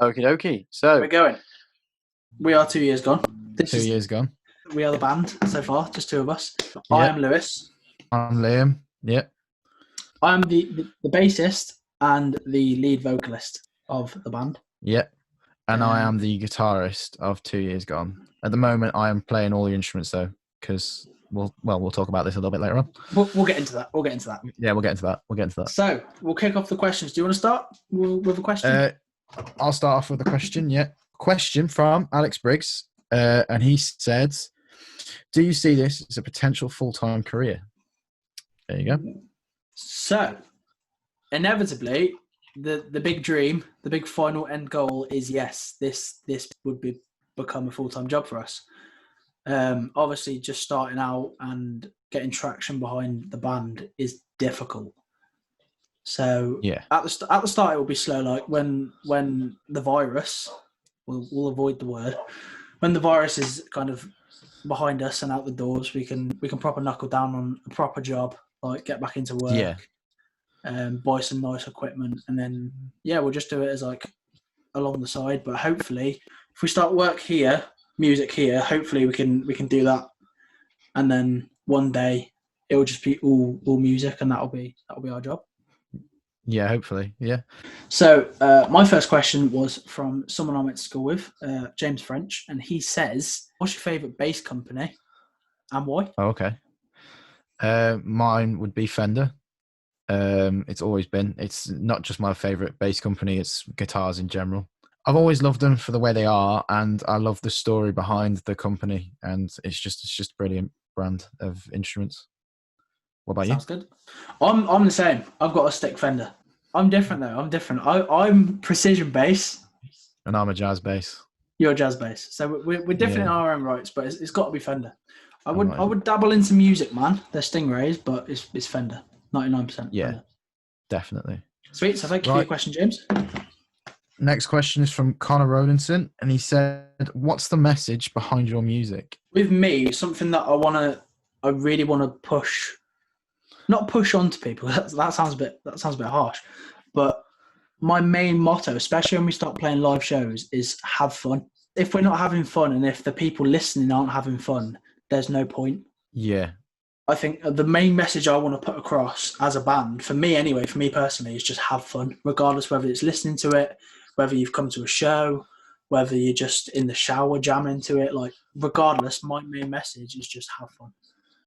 Okie dokie. So We're going. We are 2 years gone. 2 years gone. We are the band so far, just two of us. Yep. I am Lewis. I'm Liam. Yep. I'm the bassist and the lead vocalist of the band. Yep. And I am the guitarist of 2 years gone. At the moment, I am playing all the instruments though, because we'll talk about this a little bit later on. We'll get into that. Yeah, we'll get into that. So we'll kick off the questions. Do you want to start with a question? I'll start off with a question. Yeah. Question from Alex Briggs. And he said, do you see this as a potential full-time career? There you go. So, inevitably, the big dream, the big final end goal is yes, this would become a full-time job for us. Obviously, just starting out and getting traction behind the band is difficult. So yeah, at the start it will be slow. Like when the virus, we'll avoid the word. When the virus is kind of behind us and out the doors, we can proper knuckle down on a proper job, like get back into work. Yeah. Buy some nice equipment, and then we'll just do it as like along the side. But hopefully, if we start music here, hopefully we can do that, and then one day it will just be all music, and that'll be our job. Yeah, hopefully, yeah. So my first question was from someone I went to school with, James French, and he says, "What's your favourite bass company, and why?" Oh, okay. Mine would be Fender. It's always been. It's not just my favourite bass company, it's guitars in general. I've always loved them for the way they are, and I love the story behind the company, and it's just a brilliant brand of instruments. What about Sounds good. I'm the same. I've got a stick Fender. I'm different though. I'm precision bass. And I'm a jazz bass. You're a jazz bass. So we're different in our own rights, but it's got to be Fender. I would dabble into music, man. They're Stingrays, but it's Fender. 99%. Yeah, Fender. Definitely. Sweet. So thank you for your question, James. Next question is from Connor Rowlinson, and he said, "What's the message behind your music?" With me, something that I really want to push. Not push onto people. That sounds a bit harsh, but my main motto, especially when we start playing live shows, is have fun. If we're not having fun, and if the people listening aren't having fun, there's no point. Yeah, I think the main message I want to put across as a band, for me personally, is just have fun, regardless whether it's listening to it, whether you've come to a show, whether you're just in the shower jamming to it. Like, regardless, my main message is just have fun.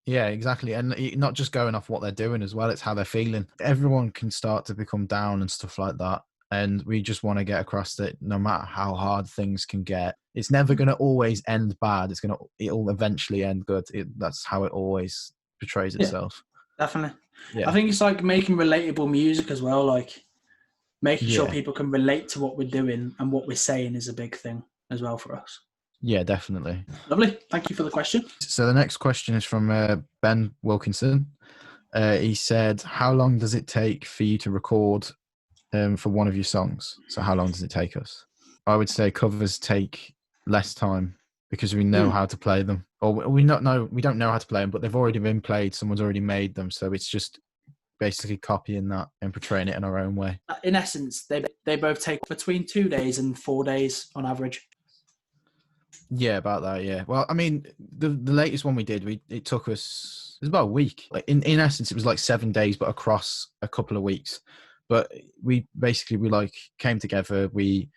Yeah, exactly. And not just going off what they're doing as well, it's how they're feeling. Everyone can start to become down and stuff like that. And we just want to get across that no matter how hard things can get, it's never going to always end bad. It'll eventually end good. That's how it always portrays itself. Definitely. Yeah. I think it's like making relatable music as well. Like making sure people can relate to what we're doing and what we're saying is a big thing as well for us. Yeah, definitely. Lovely. Thank you for the question. So the next question is from Ben Wilkinson. He said, how long does it take for you to record for one of your songs? So how long does it take us? I would say covers take less time because we know how to play them. Or we don't know how to play them, but they've already been played. Someone's already made them. So it's just basically copying that and portraying it in our own way. In essence, they both take between 2 days and 4 days on average. Yeah, about that. Yeah. Well, I mean, the latest one we did, it took us, it was about a week. Like in essence, it was like 7 days, but across a couple of weeks. But we came together. We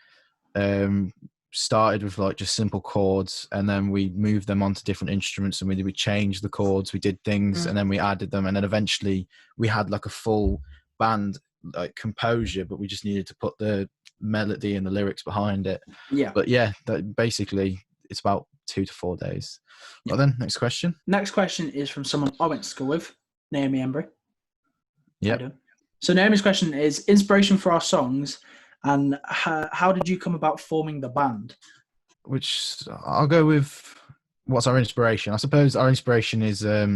started with like just simple chords, and then we moved them onto different instruments, and we changed the chords. We did things, and then we added them, and then eventually we had like a full band like composure, but we just needed to put the melody and the lyrics behind it. Yeah. But yeah, that basically it's about 2 to 4 days. Well then, next question. Next question is from someone I went to school with, Naomi Embry. Yeah. So Naomi's question is inspiration for our songs, and how did you come about forming the band? Which I'll go with. What's our inspiration? I suppose our inspiration is. Are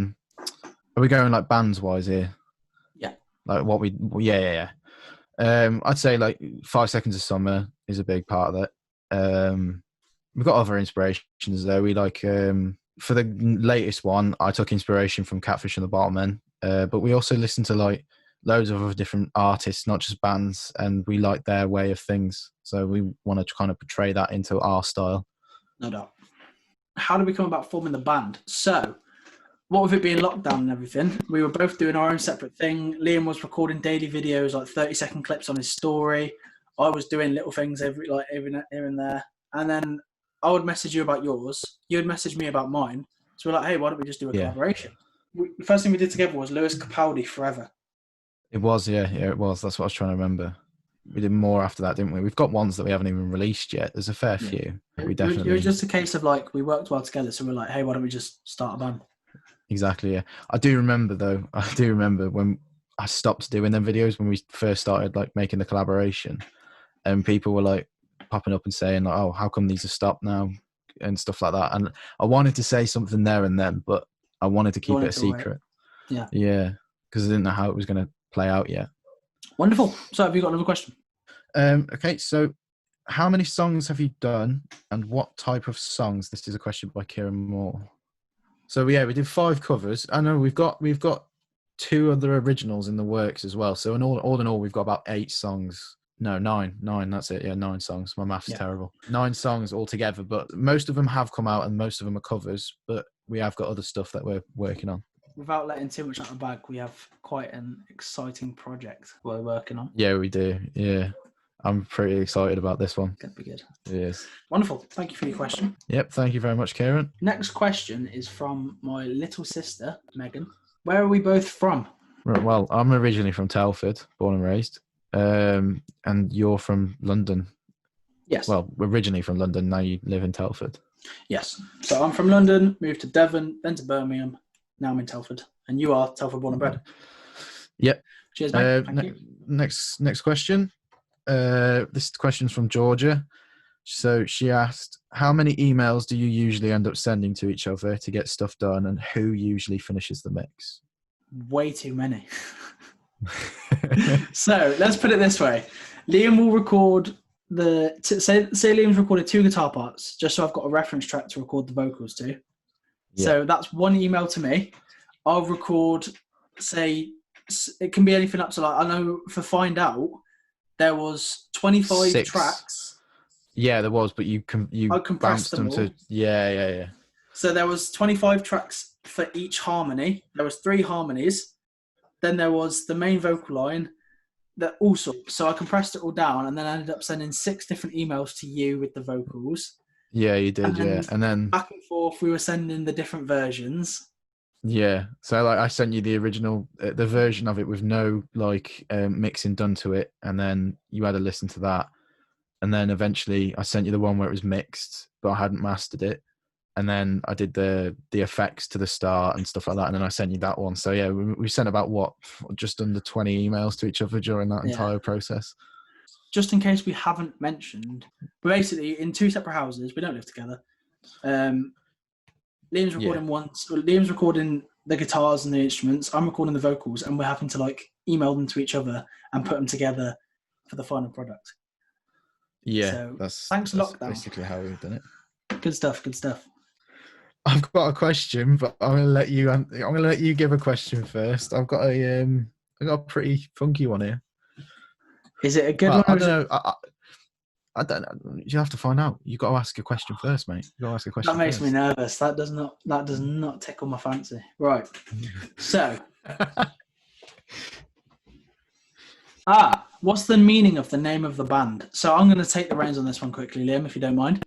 we going like bands wise here? Yeah. Like what we. Yeah. I'd say like 5 Seconds of Summer is a big part of it. We've got other inspirations though. We like for the latest one, I took inspiration from Catfish and the Bottlemen, but we also listen to like loads of other different artists, not just bands, and we like their way of things. So we want to kind of portray that into our style. No doubt. How did we come about forming the band? So, what with it being lockdown and everything, we were both doing our own separate thing. Liam was recording daily videos, like 30-second clips on his story. I was doing little things every here and there. And then I would message you about yours. You would message me about mine. So we're like, hey, why don't we just do a collaboration? The first thing we did together was Lewis Capaldi, Forever. It was, yeah, it was. That's what I was trying to remember. We did more after that, didn't we? We've got ones that we haven't even released yet. There's a fair few. We definitely. It was just a case of like, we worked well together. So we're like, hey, why don't we just start a band? Exactly, yeah. I do remember when I stopped doing them videos when we first started like making the collaboration, and people were like popping up and saying like, oh, how come these are stopped now and stuff like that. And I wanted to say something there and then, but I wanted to keep it a secret. Yeah. Yeah, because I didn't know how it was going to play out yet. Wonderful. So have you got another question? Okay, so how many songs have you done and what type of songs? This is a question by Kieran Moore. So yeah, we did 5 covers. I know we've got 2 other originals in the works as well. So in all, we've got about 8 songs. No, 9. That's it. Yeah, 9 songs. My math's terrible. 9 songs altogether, but most of them have come out and most of them are covers. But we have got other stuff that we're working on. Without letting too much out of the bag, we have quite an exciting project we're working on. Yeah, we do. Yeah. I'm pretty excited about this one. Gonna be good. It is. Wonderful. Thank you for your question. Yep. Thank you very much, Kieran. Next question is from my little sister, Megan. Where are we both from? Right, well, I'm originally from Telford, born and raised. And you're from London. Yes. Well, originally from London. Now you live in Telford. Yes. So I'm from London, moved to Devon, then to Birmingham. Now I'm in Telford. And you are Telford born and bred. Yep. Cheers, mate. Thank you. Next question. This question's from Georgia. So she asked, how many emails do you usually end up sending to each other to get stuff done, and who usually finishes the mix? Way too many. So let's put it this way. Liam will record say Liam's recorded 2 guitar parts, just so I've got a reference track to record the vocals to. Yeah. So that's 1 email to me. I'll record, say, it can be anything up to like, I know for Find Out, there was 25 6 tracks. Yeah, there was, but you compressed them all. to yeah. So there was 25 tracks for each harmony. There was 3 harmonies. Then there was the main vocal line. That also, so I compressed it all down, and then I ended up sending 6 different emails to you with the vocals. Yeah, you did. And then back and forth, we were sending the different versions. Yeah, so like I sent you the original, the version of it with no like mixing done to it, and then you had to listen to that, and then eventually I sent you the one where it was mixed, but I hadn't mastered it, and then I did the effects to the start and stuff like that, and then I sent you that one. So yeah, we sent about just under 20 emails to each other during that entire process. Just in case we haven't mentioned, we're basically in 2 separate houses. We don't live together. Liam's recording Liam's recording the guitars and the instruments. I'm recording the vocals, and we're having to like email them to each other and put them together for the final product. Yeah, so, that's lockdown. Basically how we've done it. Good stuff. I've got a question, but I'm gonna let you give a question first. I've got a pretty funky one here. Is it a good one? I don't know. I don't know. You have to find out. You got to ask a question first, mate. You got to ask a question. That makes me nervous. That does not tickle my fancy. Right. So, what's the meaning of the name of the band? So I'm going to take the reins on this one quickly, Liam, if you don't mind.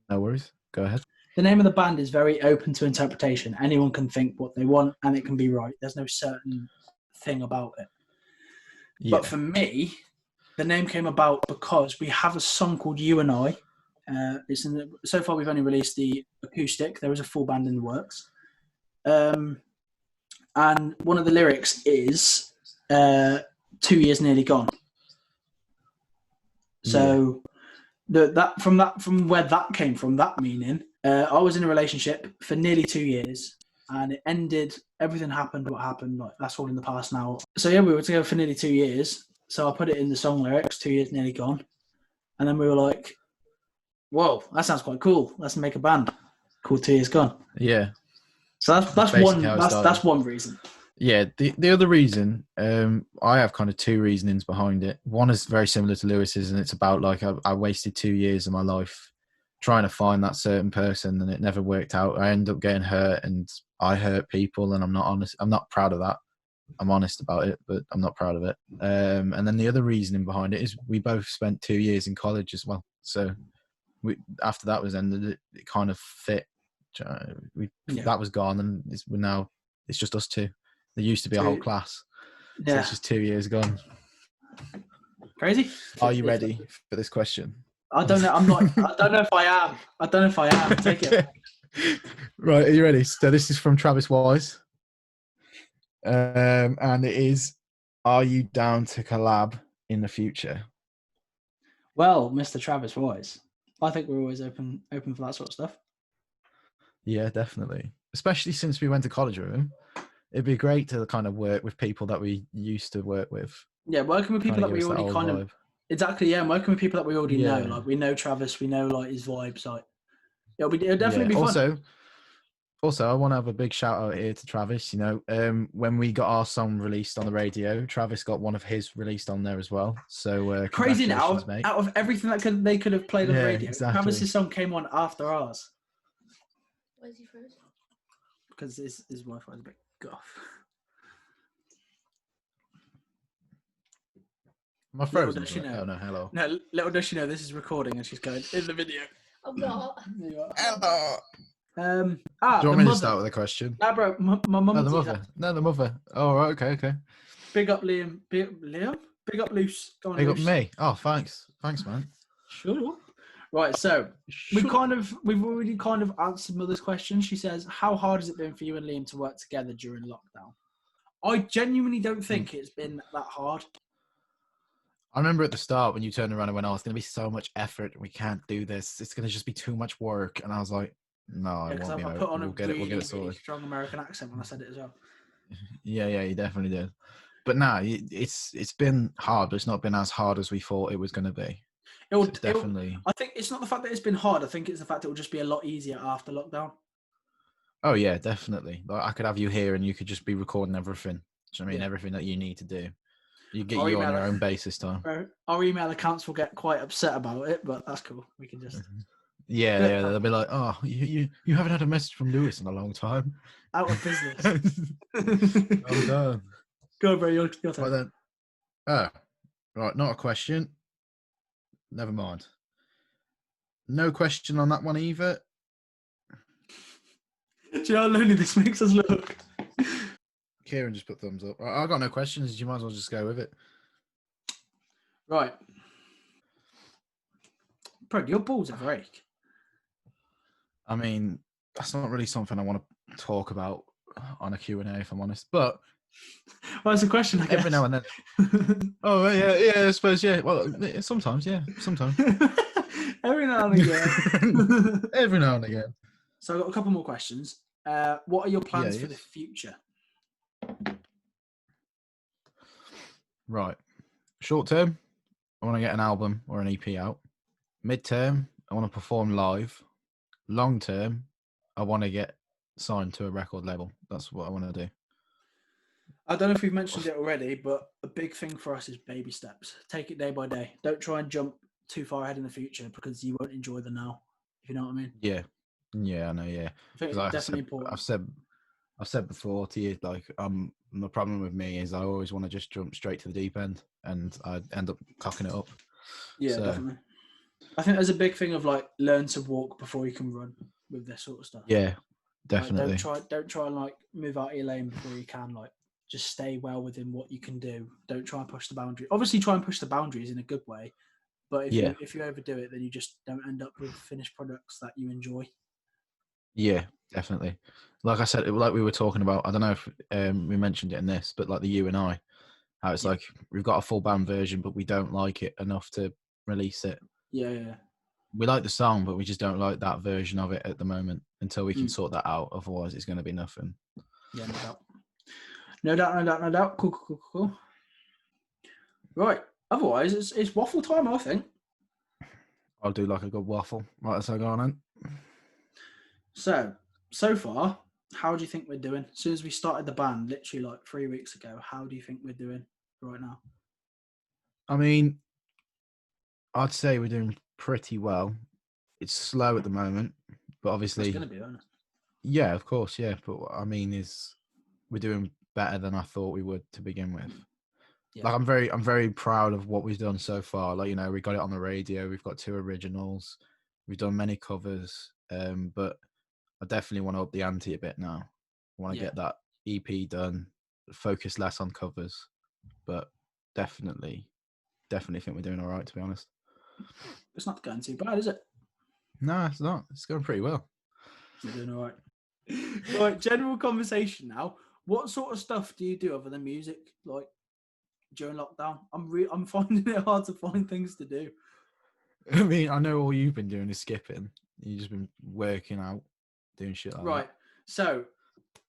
No worries. Go ahead. The name of the band is very open to interpretation. Anyone can think what they want, and it can be right. There's no certain thing about it. Yeah. But for me, the name came about because we have a song called You and I. So far, we've only released the acoustic. There is a full band in the works. And one of the lyrics is 2 years nearly gone. So from where that came from, that meaning, I was in a relationship for nearly 2 years, and it ended. Everything happened. What happened? Like, that's all in the past now. So yeah, we were together for nearly 2 years. So I put it in the song lyrics, 2 years nearly gone. And then we were like, whoa, that sounds quite cool. Let's make a band called 2 Years Gone. Yeah. So that's one reason. Yeah, the other reason, I have kind of two reasonings behind it. One is very similar to Lewis's, and it's about like I wasted 2 years of my life trying to find that certain person, and it never worked out. I ended up getting hurt, and I hurt people, and I'm not honest. I'm not proud of that. I'm honest about it, but I'm not proud of it. And then the other reasoning behind it is we both spent 2 years in college as well. So after that was ended, it kind of fit. That was gone, and it's just us two. There used to be a whole class, so it's just 2 years gone. Crazy. Are you ready for this question? I don't know. I'm not. I don't know if I am. I don't know if I am. Take it. Right, are you ready? So this is from Travis Wise, and it is: are you down to collab in the future? Well, Mr. Travis Royce, I think we're always open for that sort of stuff. Yeah, definitely. Especially since we went to college with him, it'd be great to kind of work with people that we used to work with. Yeah, working with people that we already kind of exactly. Yeah, working with people that we already know. Like we know Travis, we know like his vibes. Like it'll definitely be fun. Also, I want to have a big shout out here to Travis. You know, when we got our song released on the radio, Travis got one of his released on there as well. So crazy now! mate. Out of everything that they could have played on the radio, exactly. Travis's song came on after ours. Where's he frozen? Because his Wi-Fi is a bit off. My frozen. Oh no, hello. No, little does she know this is recording and she's going in the video. I'm not. Hello. Do you want me to start with a question? Nah, bro, my mum. No, the mother. No, the mother. Oh, right, okay. Big up Liam. Big up Luce. Go on, Big Luce. up me. Oh, thanks, man. Shut up. Right, so we've already kind of answered Mother's question. She says, "How hard has it been for you and Liam to work together during lockdown?" I genuinely don't think it's been that hard. I remember at the start when you turned around and went, "Oh, it's going to be so much effort. We can't do this. It's going to just be too much work." And I was like, "No, yeah, it won't be. I put on we'll get it sorted." Really strong American accent when I said it as well. Yeah, you definitely did. But no, it's been hard, but it's not been as hard as we thought it was going to be. Definitely. I think it's not the fact that it's been hard. I think it's the fact it will just be a lot easier after lockdown. Oh yeah, definitely. Like I could have you here, and you could just be recording everything. Do you know what I mean? Everything that you need to do. You get you on your own base this time. Our email accounts will get quite upset about it, but that's cool. We can just. Yeah, they'll be like, "Oh, you haven't had a message from Lewis in a long time." Out of business. I'm done. Go, bro. Your turn. Right then. Oh, right. Not a question. Never mind. No question on that one either. Do you know how lonely this makes us look? Kieran just put thumbs up. I got no questions. You might as well just go with it. Right. Bro, your balls are break. I mean, that's not really something I want to talk about on a Q&A, if I'm honest. But well, it's a question, I guess. Every now and then. Oh, yeah, I suppose, yeah. Well, sometimes, yeah, sometimes. Every now and again. Every now and again. So I've got a couple more questions. What are your plans for the future? Right. Short term, I want to get an album or an EP out. Mid-term, I want to perform live. Long term, I want to get signed to a record label. That's what I want to do. I don't know if we've mentioned it already, but a big thing for us is baby steps. Take it day by day. Don't try and jump too far ahead in the future because you won't enjoy the now. If you know what I mean? Yeah, I know. Yeah, I think it's definitely important. I've said before to you, like, the problem with me is I always want to just jump straight to the deep end, and I end up cocking it up. Yeah, definitely. I think there's a big thing of like learn to walk before you can run with this sort of stuff. Yeah, definitely. Like, don't try and like move out of your lane before you can. Like, just stay well within what you can do. Don't try and push the boundary. Obviously, try and push the boundaries in a good way. But if you overdo it, then you just don't end up with finished products that you enjoy. Yeah, definitely. Like I said, like we were talking about, I don't know if we mentioned it in this, but like the You and I, how it's like we've got a full band version, but we don't like it enough to release it. Yeah. We like the song, but we just don't like that version of it at the moment until we can sort that out. Otherwise, it's going to be nothing. Yeah, no doubt. Cool. Right. Otherwise, it's waffle time, I think. I'll do like a good waffle. Right, so go on then. So far, how do you think we're doing? As soon as we started the band, literally like 3 weeks ago, how do you think we're doing right now? I mean, I'd say we're doing pretty well. It's slow at the moment, but It's obviously, going to be, isn't it? yeah, of course, yeah. But what I mean is, we're doing better than I thought we would to begin with. Yeah. Like, I'm very proud of what we've done so far. Like, we got it on the radio. We've got 2 originals. We've done many covers. But I definitely want to up the ante a bit now. I want to get that EP done, focus less on covers, but definitely think we're doing all right, to be honest. It's not going too bad, is it? No, it's not. It's going pretty well. We're doing all right. Right, general conversation now. What sort of stuff do you do other than music, like during lockdown? I'm finding it hard to find things to do. I mean, I know all you've been doing is skipping. You've just been working out, doing shit like Right. So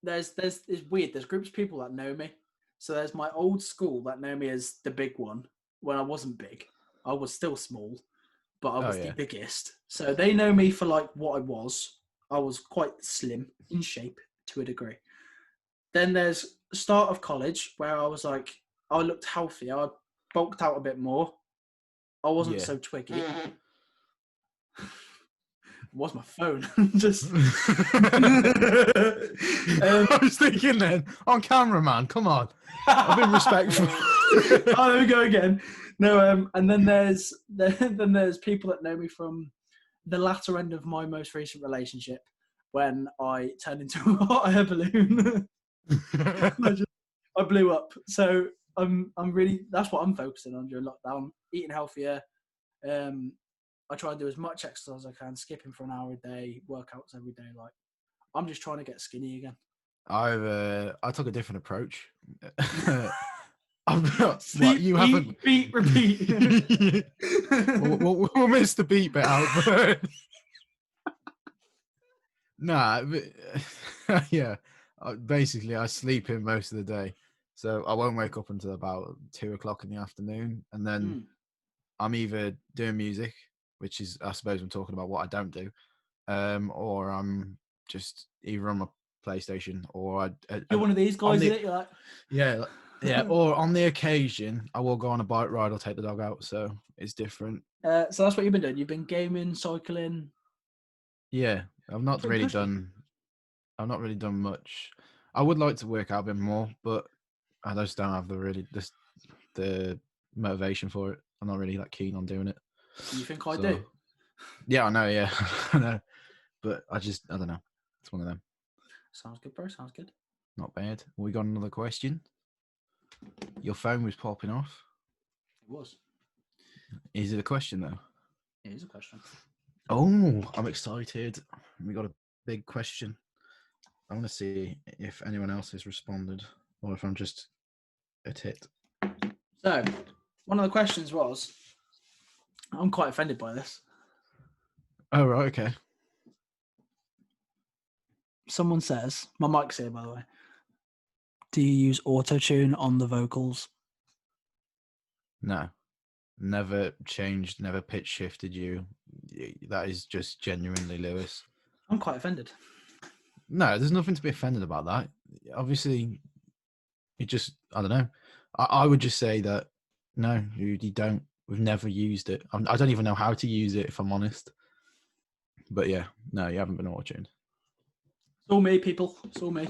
there's it's weird. There's groups of people that know me. So there's my old school that know me as the big one when I wasn't big. I was still small, but I was the biggest. So they know me for like what I was. I was quite slim in shape to a degree. Then there's the start of college where I was like, I looked healthy. I bulked out a bit more. I wasn't so twiggy. Was my phone just I was thinking then, on camera, man, come on. I've been respectful. Oh, there we go again. No, and then there's people that know me from the latter end of my most recent relationship when I turned into a hot air balloon. I blew up. So I'm really, that's what I'm focusing on during lockdown, eating healthier. I try and do as much exercise as I can, skipping for an hour a day, workouts every day. Like, I'm just trying to get skinny again. I took a different approach. Sleep, you eat, haven't. beat, repeat. we'll miss the beat bit out, but nah. Yeah, basically, I sleep in most of the day, so I won't wake up until about 2:00 in the afternoon, and then I'm either doing music, which is, I suppose, I'm talking about what I don't do, or I'm just either on my PlayStation or You're one of these guys, isn't it? You're like, yeah. Or on the occasion, I will go on a bike ride or take the dog out. So it's different. so that's what you've been doing. You've been gaming, cycling. Yeah, I've not really done much. I would like to work out a bit more, but I just don't have the motivation for it. I'm not really that keen on doing it. You think I do? Yeah, I know. Yeah, I know. But I don't know. It's one of them. Sounds good, bro. Sounds good. Not bad. We got another question. Your phone was popping off. It was. Is it a question, though? It is a question. Oh, I'm excited. We got a big question. I want to see if anyone else has responded or if I'm just a tit. So, one of the questions was, I'm quite offended by this. Oh, right, okay. Someone says, my mic's here, by the way. Do you use Autotune on the vocals? No. Never changed, never pitch shifted you. That is just genuinely Lewis. I'm quite offended. No, there's nothing to be offended about that. Obviously, it just, I don't know. I would just say that, no, you don't. We've never used it. I don't even know how to use it, if I'm honest. But yeah, no, you haven't been auto-tuned. It's all me, people. It's all me.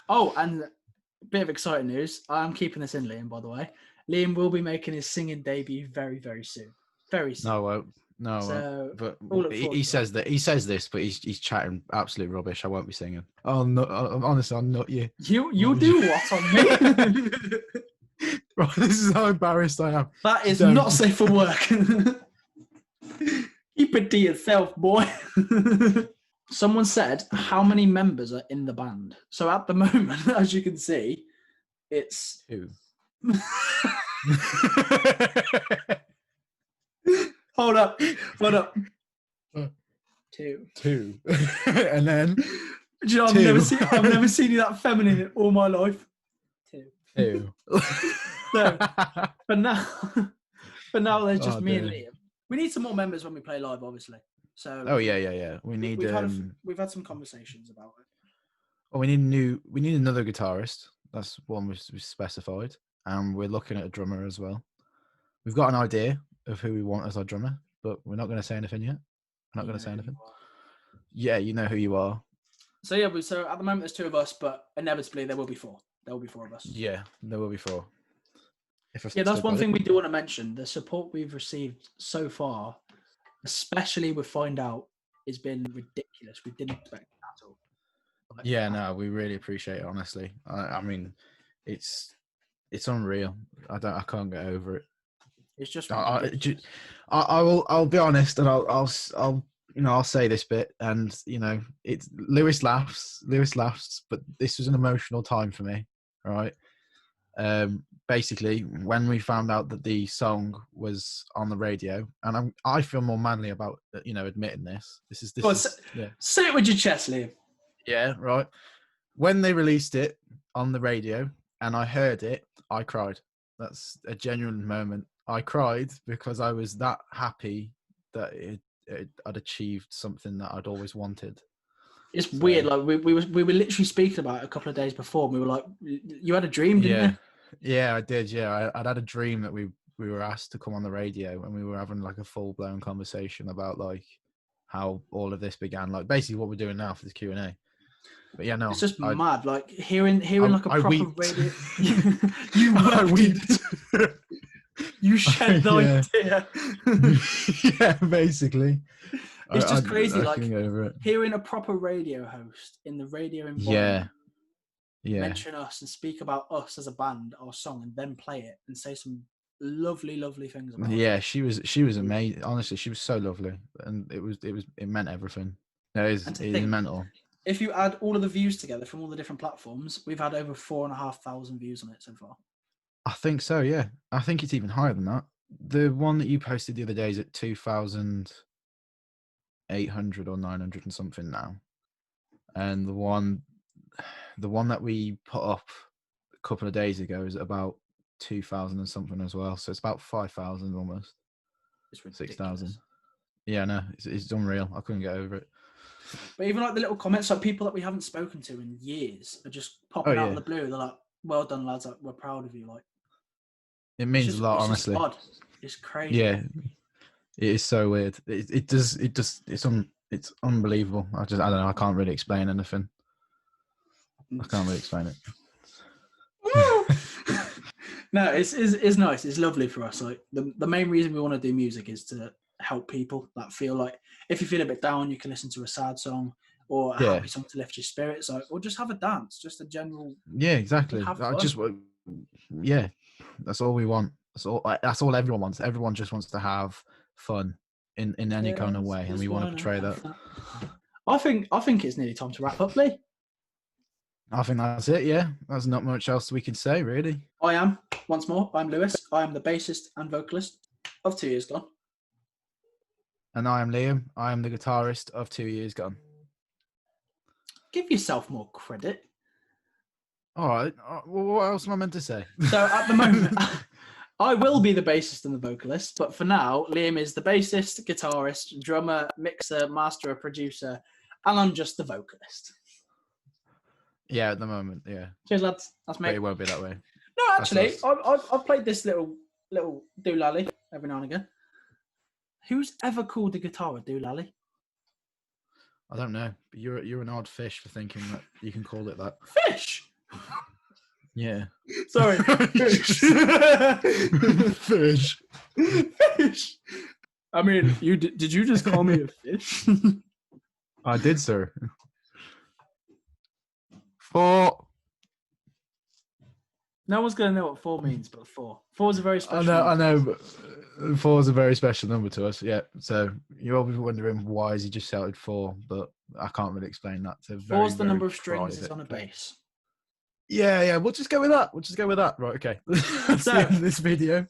Oh, and a bit of exciting news. I'm keeping this in, Liam, by the way. Liam will be making his singing debut very, very soon. Very soon. No, I won't. No, so, but we'll he says that. He says this, but he's chatting absolute rubbish. I won't be singing. Oh no! Honestly, I'll nut you. You'll do what on me? Right, this is how embarrassed I am. That is not safe for work. Keep it to yourself, boy. Someone said, how many members are in the band? So at the moment, as you can see, it's 2. Hold up. 2. And then Do you know, I've never seen you that feminine in all my life. 2. So, but now there's just me and Liam. We need some more members when we play live, obviously. So yeah. We need. We've had some conversations about it. Oh, we need another guitarist. That's one we specified, and we're looking at a drummer as well. We've got an idea of who we want as our drummer, but we're not going to say anything yet. We're not going to say anything. Yeah, you know who you are. So yeah, so at the moment there's 2 of us, but inevitably there will be 4. There will be 4 of us. Yeah, there will be 4. Yeah, that's one thing we do want to mention. The support we've received so far, especially with Find Out, has been ridiculous. We didn't expect it at all. Yeah, no, we really appreciate it. Honestly, I mean, it's unreal. I can't get over it. It's just I'll be honest, and I'll say this bit, and it's Lewis laughs, but this was an emotional time for me. All right. Basically, when we found out that the song was on the radio, and I feel more manly about admitting this. Say it with your chest, Liam. Yeah, right. When they released it on the radio and I heard it, I cried. That's a genuine moment. I cried because I was that happy that I'd achieved something that I'd always wanted. It's weird. Like we were literally speaking about it a couple of days before. And we were like, "You had a dream, didn't you?" Yeah, I did. Yeah, I'd had a dream that we were asked to come on the radio, and we were having like a full blown conversation about like how all of this began. Like basically what we're doing now for this Q&A. But yeah, no, it's just mad. Like hearing like a proper radio. You wept. You shed no tear. Yeah, basically. It's just crazy. Like hearing a proper radio host in the radio environment. Yeah. Mention us and speak about us as a band, our song, and then play it and say some lovely, lovely things about it. Yeah, she was amazing. Honestly, she was so lovely, and it meant everything. No, it is mental. If you add all of the views together from all the different platforms, we've had over 4,500 views on it so far. I think so. Yeah, I think it's even higher than that. The one that you posted the other day is at 2,800 or 900 and something now, and the one that we put up a couple of days ago is about 2,000 and something as well. So it's about 5,000 almost. It's ridiculous. 6,000. Yeah, no, it's unreal. I couldn't get over it. But even like the little comments, like people that we haven't spoken to in years are just popping out of the blue. They're like, "Well done, lads! Like, we're proud of you." Like, it means a lot, honestly. Odd. It's crazy. Yeah, it is so weird. It's unbelievable. I don't know. I can't really explain anything. I can't really explain it. No, it's nice. It's lovely for us. Like the main reason we want to do music is to help people that feel like if you feel a bit down, you can listen to a sad song or a happy song to lift your spirits, or just have a dance, just a general. Yeah, exactly. That's all we want. That's all everyone wants. Everyone just wants to have fun in any kind of way, and we want to portray that. I think it's nearly time to wrap up, Lee. I think that's it. Yeah, there's not much else we can say, really. I'm Lewis. I am the bassist and vocalist of 2 Years Gone. And I am Liam. I am the guitarist of 2 Years Gone. Give yourself more credit. All right. Well, what else am I meant to say? So at the moment, I will be the bassist and the vocalist, but for now, Liam is the bassist, guitarist, drummer, mixer, masterer, producer, and I'm just the vocalist. Yeah, at the moment, yeah. Cheers, lads. That's me. But it won't be that way. No, actually, I've played this little doolally every now and again. Who's ever called the guitar a doolally? I don't know, but you're an odd fish for thinking that you can call it that. Fish. Yeah. Sorry. Fish. Fish. Fish. I mean, did you just call me a fish? I did, sir. 4. No one's going to know what 4 means, but 4. 4 is a very special I know, but 4 is a very special number to us, yeah. So you're obviously wondering why is he just shouted 4, but I can't really explain that. 4 is the number of strings it's on a bass. Yeah, we'll just go with that. Right, okay. That's the end of this video.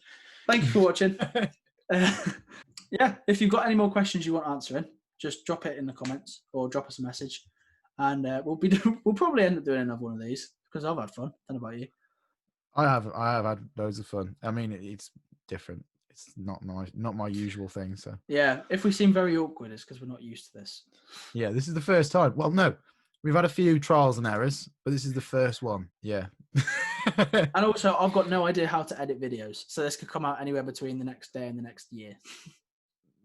Thank you for watching. Yeah, if you've got any more questions you want answering, just drop it in the comments or drop us a message. And we'll probably end up doing another one of these because I've had fun. I don't know about you. I have had loads of fun. I mean, it's different. It's not my usual thing. So yeah, if we seem very awkward, it's because we're not used to this. Yeah, this is the first time. Well, no, We've had a few trials and errors, but this is the first one. Yeah. And also, I've got no idea how to edit videos, so this could come out anywhere between the next day and the next year.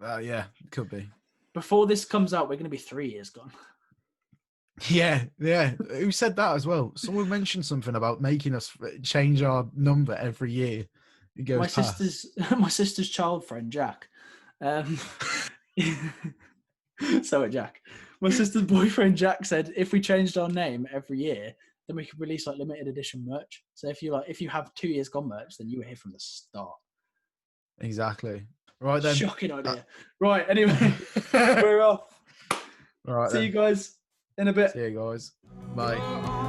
Yeah, could be. Before this comes out, we're going to be 3 years gone. Yeah. Who said that as well? Someone mentioned something about making us change our number every year. It goes My sister's child friend Jack. So Jack, my sister's boyfriend Jack said if we changed our name every year, then we could release like limited edition merch. So if you have 2 years gone merch, then you were here from the start. Exactly. Right then. Shocking idea. Right. Anyway, we're off. All right. See you guys in a bit. See you guys. Bye.